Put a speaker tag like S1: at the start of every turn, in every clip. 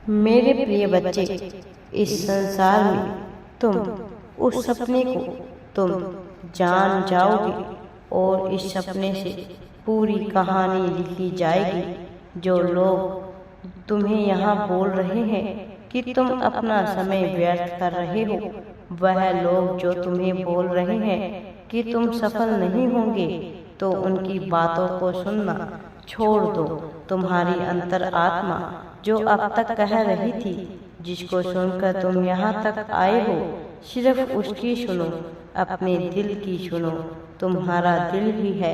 S1: मेरे प्रिय बच्चे, इस संसार में तुम उस सपने को तुम जान जाओगे और इस सपने से पूरी कहानी लिखी जाएगी। जो लोग तुम्हें यहाँ बोल रहे हैं कि तुम अपना समय व्यर्थ कर रहे हो, वह लोग जो तुम्हें बोल रहे हैं कि तुम सफल नहीं होंगे, तो उनकी बातों को सुनना छोड़ दो। तुम्हारी अंतर आत्मा जो अब तक कह रही थी, जिसको सुनकर तुम यहाँ तक आए हो, सिर्फ उसकी सुनो, अपने दिल की सुनो। तुम्हारा दिल भी है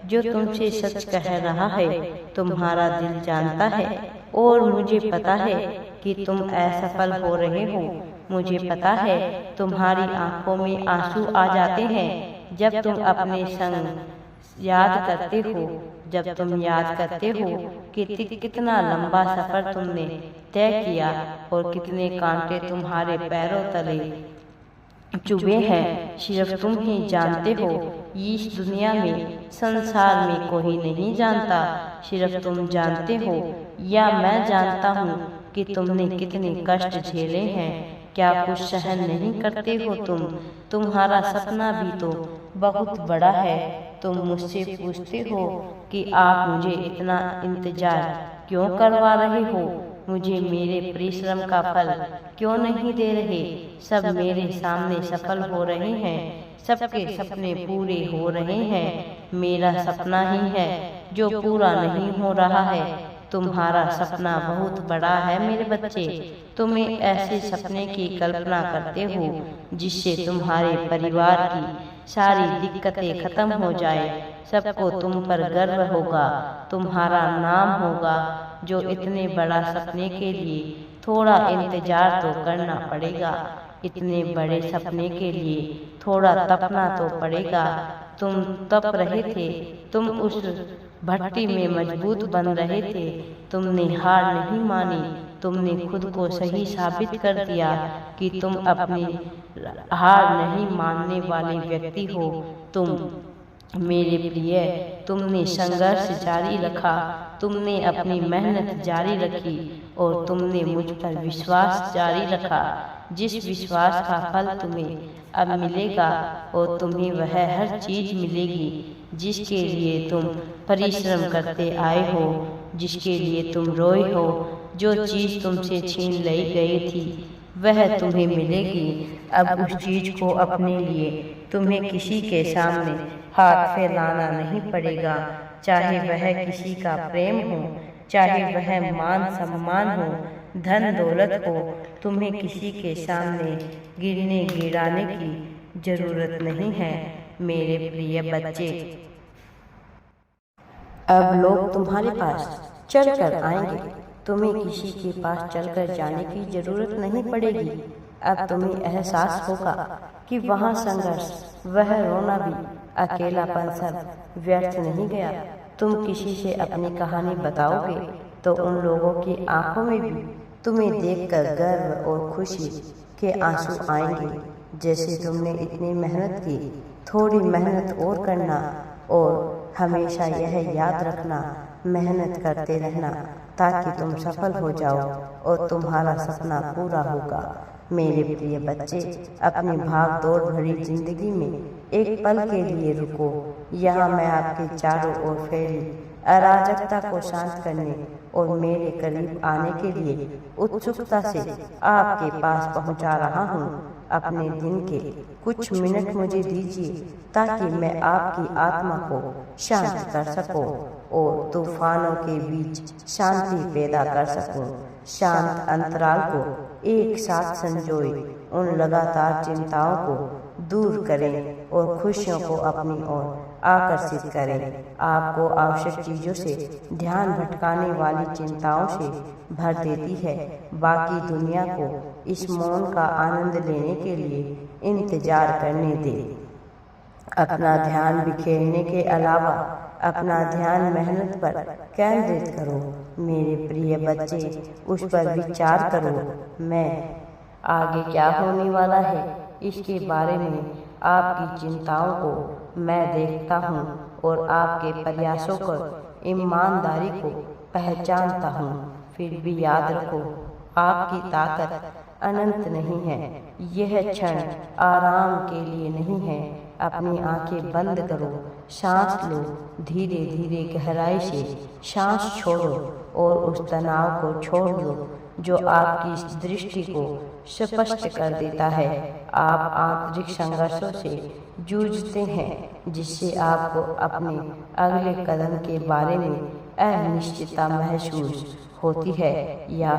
S1: जो तुमसे सच कह रहा है। तुम्हारा दिल जानता है और मुझे पता है कि तुम असफल हो रहे हो। मुझे पता है तुम्हारी आंखों में आंसू आ जाते हैं जब तुम अपने संग याद करते हो, जब तुम याद करते हो कि कितना लंबा सफर तुमने तय किया और कितने कांटे तुम्हारे पैरों तले चुभे हैं। सिर्फ तुम ही जानते हो, इस दुनिया में, संसार में कोई नहीं जानता। सिर्फ तुम जानते हो या मैं जानता हूँ कि तुमने कितने कष्ट झेले हैं। क्या कुछ सहन नहीं करते हो तुम? तुम्हारा सपना भी तो बहुत बड़ा है। तुम मुझसे पूछते हो कि आप मुझे इतना इंतजार क्यों करवा रहे हो, मुझे मेरे परिश्रम का फल क्यों नहीं दे रहे। सब मेरे सामने सफल हो रहे हैं, सबके सपने पूरे हो रहे हैं। मेरा सपना ही है जो पूरा नहीं हो रहा है। तुम्हारा सपना बहुत बड़ा है मेरे बच्चे। तुम्हें ऐसे सपने की कल्पना करते हो जिससे तुम्हारे परिवार की सारी दिक्कतें खत्म हो जाए, सबको तुम पर गर्व होगा, तुम्हारा नाम होगा। जो इतने बड़ा सपने के लिए थोड़ा इंतजार तो करना पड़ेगा। इतने बड़े सपने के लिए थोड़ा तपना तो पड़ेगा। तुम तप रहे थे, तुम उस भट्टी में मजबूत बन रहे थे। तुमने हार नहीं मानी, तुमने खुद को सही साबित कर दिया कि तुम अपनी हार नहीं मानने वाले व्यक्ति हो। तुम मेरे प्रिय, तुमने संघर्ष जारी रखा, तुमने अपनी मेहनत जारी रखी और तुमने मुझ पर विश्वास जारी रखा। जिस विश्वास का फल तुम्हें अब मिलेगा और तुम्हें वह हर चीज मिलेगी जिसके लिए तुम परिश्रम करते आए हो, जिसके लिए तुम रोए हो। जो चीज तुमसे छीन ली गई थी वह तुम्हें मिलेगी। अब उस चीज को अपने लिए तुम्हें किसी के सामने हाथ फैलाना नहीं पड़ेगा, चाहे वह किसी का प्रेम हो, चाहे वह मान सम्मान हो, धन दौलत हो। तुम्हें किसी के सामने गिरने गिराने की जरूरत नहीं है मेरे प्रिय बच्चे। अब लोग तुम्हारे पास चलकर आएंगे, तुम्हें किसी के पास चलकर जाने की जरूरत नहीं पड़ेगी। अब तुम्हें एहसास होगा कि वहाँ संघर्ष, वह रोना भी, अकेलापन सब व्यर्थ नहीं गया। तुम किसी से अपनी कहानी बताओगे तो उन लोगों की आंखों में भी तुम्हें देखकर गर्व और खुशी के आंसू आएंगे। जैसे तुमने इतनी मेहनत की, थोड़ी मेहनत और करना और हमेशा यह याद रखना, मेहनत करते रहना ताकि तुम सफल हो जाओ और तुम्हारा सपना पूरा होगा। मेरे प्रिय बच्चे, अपनी भाग दौड़ भरी जिंदगी में एक पल के लिए रुको। यहाँ मैं आपके चारों ओर फैली अराजकता को शांत करने और मेरे करीब आने के लिए उत्सुकता से आपके पास पहुँचा रहा हूँ। अपने दिन के कुछ मिनट मुझे दीजिए ताकि मैं आपकी आत्मा को शांत कर सकूं और तूफानों के बीच शांति पैदा कर सकूं। शांत अंतराल को एक साथ संजोए, उन लगातार चिंताओं को दूर करें और खुशियों को अपनी ओर आकर्षित करें। आपको आवश्यक चीजों से ध्यान भटकाने वाली चिंताओं से भर देती है। बाकी दुनिया को इस मौन का आनंद लेने के लिए इंतजार करने दें। अपना ध्यान बिखेरने के अलावा अपना ध्यान मेहनत पर केंद्रित करो। मेरे प्रिय बच्चे, उस पर विचार करो। मैं आगे क्या होने वाला है इसके बारे में आपकी चिंताओं को मैं देखता हूँ और आपके प्रयासों को, ईमानदारी को पहचानता हूँ। फिर भी याद रखो, आपकी ताकत अनंत नहीं है। यह क्षण आराम के लिए नहीं है। अपनी आंखें बंद करो, सांस लो, धीरे धीरे गहराई से सांस छोड़ो और उस तनाव को छोड़ दो जो आपकी दृष्टि को स्पष्ट कर देता है। आप आंतरिक संघर्षों से जूझते हैं जिससे आपको अपने अगले कदम के बारे में अनिश्चितता महसूस होती है, या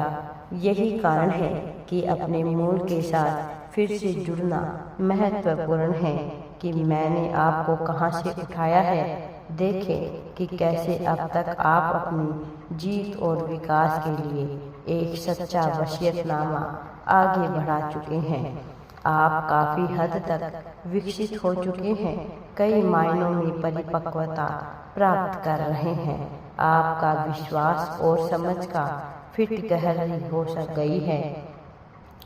S1: यही कारण है कि अपने मूल के साथ फिर से जुड़ना महत्वपूर्ण है कि मैंने आपको कहां से उठाया है। देखें कि कैसे अब तक आप अपनी जीत और विकास के लिए एक सच्चा वसीयतनामा आगे बढ़ा चुके हैं। आप काफी हद तक विकसित हो चुके हैं, कई मायनों में परिपक्वता प्राप्त कर रहे हैं। आपका विश्वास और समझ का फिट गहराई हो सक गई है।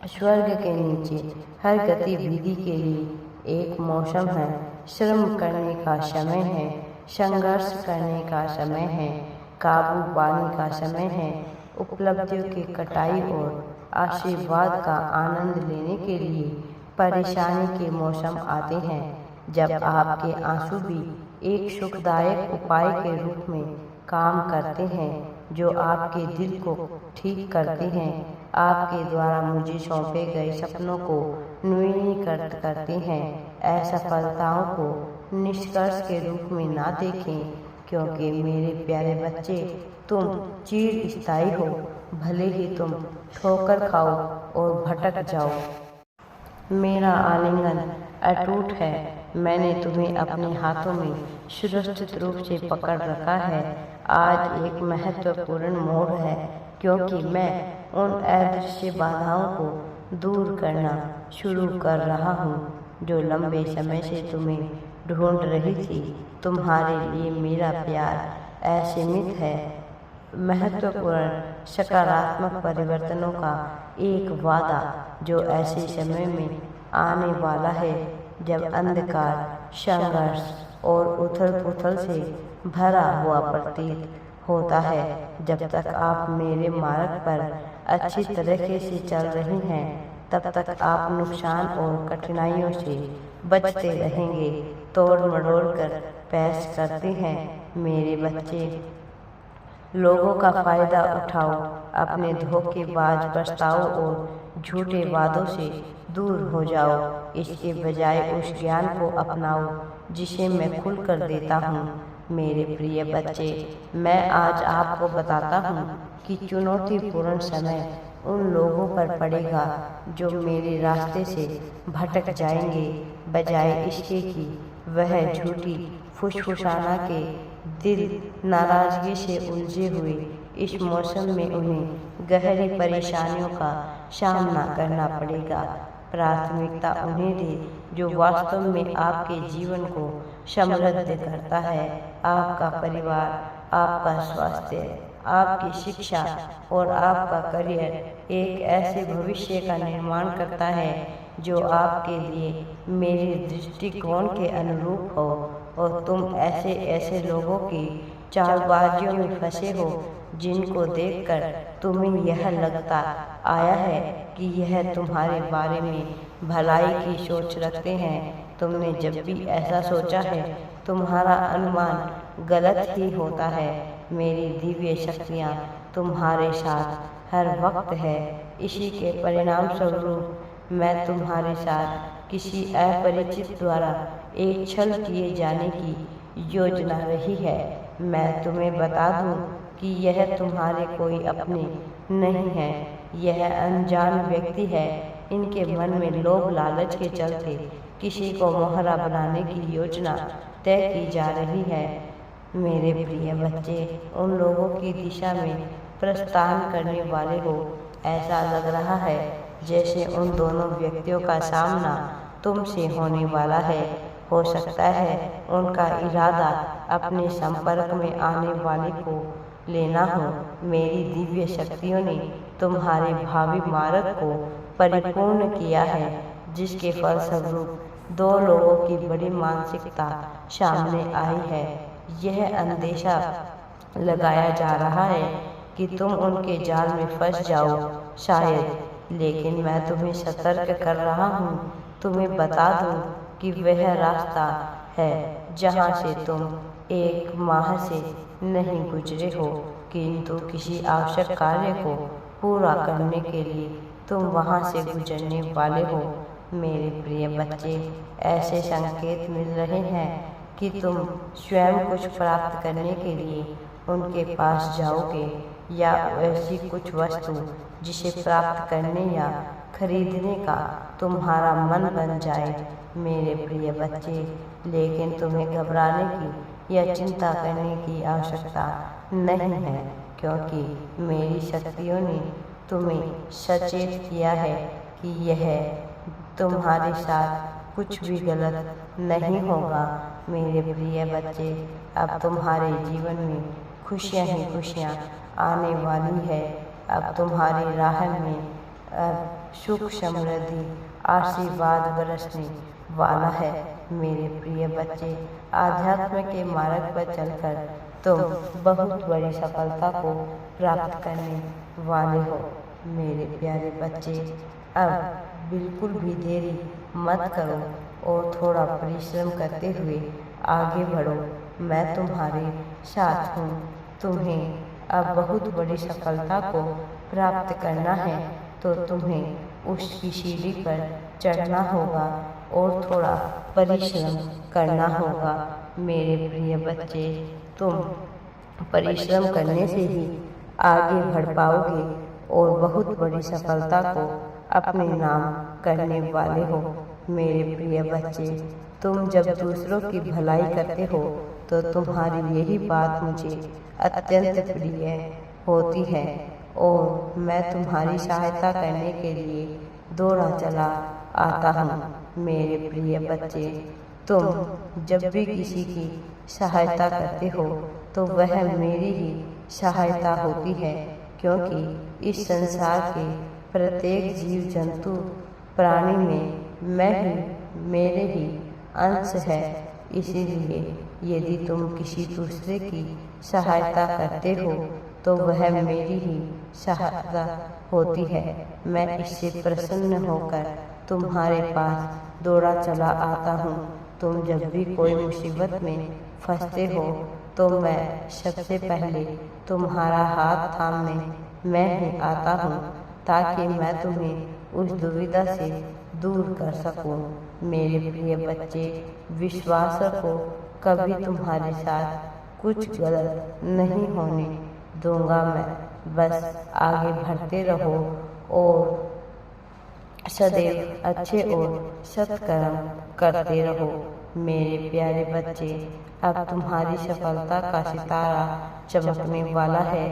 S1: स्वर्ग के नीचे हर गतिविधि के लिए एक मौसम है। श्रम करने का समय है, संघर्ष करने का समय है, काबू पाने का समय है, उपलब्धियों की कटाई और आशीर्वाद का आनंद लेने के लिए परेशानी के मौसम आते हैं। जब आपके आंसू भी एक सुखदायक उपाय के रूप में काम करते हैं जो आपके दिल को ठीक करते हैं, आपके द्वारा मुझे सौंपे गए सपनों को नवीनीकृत करते हैं। असफलताओं को निष्कर्ष के रूप में ना देखें, क्योंकि मेरे प्यारे बच्चे, तुम चिरस्थायी हो। भले ही तुम ठोकर खाओ और भटक जाओ, मेरा आलिंगन अटूट है। मैंने तुम्हें अपने हाथों में सुरक्षित रूप से पकड़ रखा है। आज एक महत्वपूर्ण मोड़ है, क्योंकि मैं उन अदृश्य बाधाओं को दूर करना शुरू कर रहा हूँ जो लंबे समय से तुम्हें ढूंढ रही थी। तुम्हारे लिए मेरा प्यार असीमित है। महत्वपूर्ण सकारात्मक परिवर्तनों का एक वादा जो ऐसे समय में आने वाला है जब अंधकार, संघर्ष और उथल-पुथल से भरा हुआ प्रतीत होता है। जब तक आप मेरे मार्ग पर अच्छी तरीके से चल रही हैं, तब तक आप नुकसान और कठिनाइयों से बचते रहेंगे। तोड़ मरोड़ कर पेश करते हैं मेरे बच्चे। लोगों का फायदा उठाओ, अपने धोखेबाज प्रस्तावों और झूठे वादों से दूर हो जाओ। इसके बजाय उस ज्ञान को अपनाओ जिसे मैं खुलकर देता हूँ। मेरे प्रिय बच्चे, मैं आज आपको बताता हूँ कि चुनौतीपूर्ण समय उन लोगों पर पड़ेगा जो मेरे रास्ते से भटक जाएंगे, बजाय इसके कि वह झूठी फुसफुसाना के दिल नाराजगी से उलझे हुए इस मौसम में उन्हें गहरी परेशानियों का सामना करना पड़ेगा। प्राथमिकता उन्हें दे जो वास्तव में आपके जीवन को समृद्ध करता है। आपका परिवार, आपका स्वास्थ्य, आपकी शिक्षा और आपका करियर एक ऐसे भविष्य का निर्माण करता है जो आपके लिए मेरे दृष्टिकोण के अनुरूप हो, और तुम ऐसे ऐसे लोगों की चालबाजियों में फंसे हो जिनको देखकर तुम्हें यह लगता आया है कि यह तुम्हारे बारे में भलाई की सोच रखते हैं। तुमने जब भी ऐसा सोचा है, तुम्हारा अनुमान गलत ही होता है। मेरी दिव्य शक्तियाँ तुम्हारे साथ हर वक्त है। इसी के परिणाम स्वरूप मैं तुम्हारे साथ किसी अपरिचित द्वारा एक छल किए जाने की योजना रही है। मैं तुम्हें बता दूं कि यह तुम्हारे कोई अपने नहीं है, यह अनजान व्यक्ति है। इनके मन में लोभ लालच के चलते किसी को मोहरा बनाने की योजना तय की जा रही है। मेरे प्रिय बच्चे, उन लोगों की दिशा में प्रस्थान करने वाले हो। ऐसा लग रहा है जैसे उन दोनों व्यक्तियों का सामना तुमसे होने वाला है। हो सकता है उनका इरादा अपने संपर्क में आने वाले को लेना हो। मेरी दिव्य शक्तियों ने तुम्हारे भावी मार्ग को परिपूर्ण किया है, जिसके फलस्वरूप दो लोगों की बड़ी मानसिकता सामने आई है। यह अंदेशा लगाया जा रहा है कि तुम उनके जाल में फंस जाओ। शायद, लेकिन मैं तुम्हें सतर्क कर रहा हूँ, तुम्हें बता दूँ कि वह रास्ता है जहाँ से तुम 1 माह से नहीं गुजरे हो, किंतु किसी आवश्यक कार्य को पूरा करने के लिए तुम वहाँ से गुजरने वाले हो। मेरे प्रिय बच्चे, ऐसे संकेत मिल रहे हैं कि तुम स्वयं कुछ प्राप्त करने के लिए उनके पास जाओगे, या ऐसी कुछ वस्तु जिसे प्राप्त करने या खरीदने का तुम्हारा मन बन जाए। मेरे प्रिय बच्चे, लेकिन तुम्हें घबराने की या चिंता करने की आवश्यकता नहीं है, क्योंकि मेरी शक्तियों ने तुम्हें सचेत किया है कि यह तुम्हारे साथ कुछ भी गलत नहीं होगा। मेरे प्रिय बच्चे, अब तुम्हारे जीवन में खुशियाँ ही खुशियाँ आने वाली है। अब तुम्हारी राह में सुख, समृद्धि, आशीर्वाद बरसने वाला है। मेरे प्रिय बच्चे, आध्यात्म के मार्ग पर चलकर तुम बहुत बड़ी सफलता को प्राप्त करने वाले हो। मेरे प्यारे बच्चे, अब बिल्कुल भी देरी मत करो और थोड़ा परिश्रम करते हुए आगे बढ़ो। मैं तुम्हारे साथ हूँ। तुम्हें अब बहुत बड़ी सफलता को प्राप्त करना है, तो तुम्हें उसकी सीढ़ी पर चढ़ना होगा और थोड़ा परिश्रम करना होगा। मेरे प्रिय बच्चे, तुम परिश्रम करने से ही आगे बढ़ पाओगे और बहुत बड़ी सफलता को अपने नाम करने वाले हो। मेरे प्रिय बच्चे, तुम जब दूसरों की भलाई करते हो तो तुम्हारी यही बात मुझे अत्यंत प्रिय होती है और मैं तुम्हारी सहायता करने के लिए दौड़ा चला आता हूँ। मेरे प्रिय बच्चे, तुम जब भी किसी की सहायता करते हो तो वह मेरी ही सहायता होती है, क्योंकि इस संसार के प्रत्येक जीव जंतु प्राणी में मैं ही मेरे ही अंश है। इसीलिए यदि तुम किसी दूसरे की सहायता करते हो तो वह मेरी ही सहायता होती है। मैं इससे प्रसन्न होकर तुम्हारे पास दौड़ा चला आता हूँ। तुम जब भी कोई मुसीबत में फंसते हो तो मैं सबसे पहले तुम्हारा हाथ थामने मैं ही आता हूँ, ताकि मैं तुम्हें उस दुविधा से दूर कर सकूं। मेरे प्रिय बच्चे, विश्वास रखो, कभी तुम्हारे साथ कुछ गलत नहीं होने दूंगा मैं। बस आगे बढ़ते रहो और सदैव अच्छे और सत्कर्म करते रहो। मेरे प्यारे बच्चे, अब तुम्हारी सफलता का सितारा चमकने वाला है।